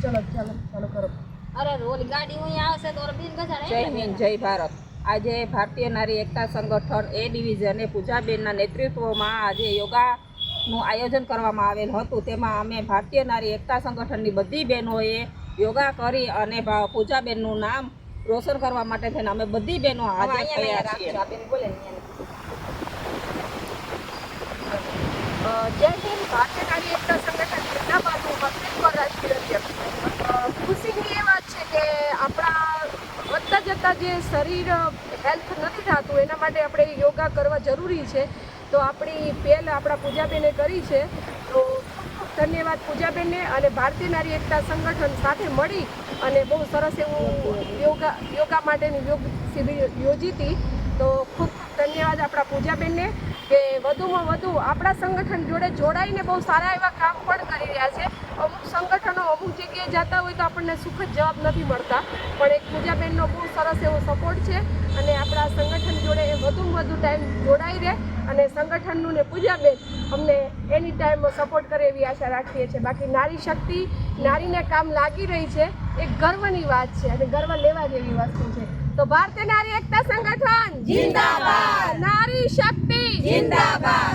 चलो चलो चालू करो। अरे रोल गाड़ी हुई आवशे तो बीन गजाड़े जय हिंद जय भारत। आज भारतीय नारी एकता संगठन ए डिविजने पूजाबेनना नेतृत्वमां आज योगानुं आयोजन करवामां आवेल हतुं। तेमां अमे भारतीय नारी एकता संगठननी बधी बहनोए योगा करी अने पूजाबेननुं नाम रोशन करवा माटे थईने अमे बधी बहनो हाजर थया छीए। जय हिंद भारतीय नारी एकता संगठन जिंदाबादનું હર્ષિત રાષ્ટ્રીય અધ્યક્ષ। ખુશીની એ વાત છે કે આપણા વધતા જતા જે શરીર હેલ્થ નથી થતું એના માટે આપણે યોગા કરવા જરૂરી છે। તો આપણી પહેલ આપણા પૂજાબેને કરી છે, તો ખૂબ ધન્યવાદ પૂજાબેનને અને ભારતીય નારી એકતા સંગઠન સાથે મળી અને બહુ સરસ એવું યોગા માટેની યોગ શિબિર યોજી હતી। તો ખૂબ ધન્યવાદ આપણા પૂજાબેનને કે વધુમાં વધુ આપણા સંગઠન જોડે જોડાઈને બહુ સારા એવા કામ પણ કરી રહ્યા છે। અમુક સંગઠનો અમુક જગ્યાએ જતા હોય તો આપણને સુખદ જવાબ નથી મળતા, પણ એક પૂજાબેનનો બહુ સરસ એવો સપોર્ટ છે અને આપણા સંગઠન જોડે વધુમાં વધુ ટાઈમ જોડાઈ રહે અને સંગઠનનું ને પૂજાબેન અમને એની ટાઈમ સપોર્ટ કરે એવી આશા રાખીએ છીએ। બાકી નારી શક્તિ, નારીને કામ લાગી રહી છે એક ગર્વની વાત છે અને ગર્વ લેવા જેવી વસ્તુ છે। तो भारतीय नारी एकता संगठन जिंदाबाद, नारी शक्ति जिंदाबाद।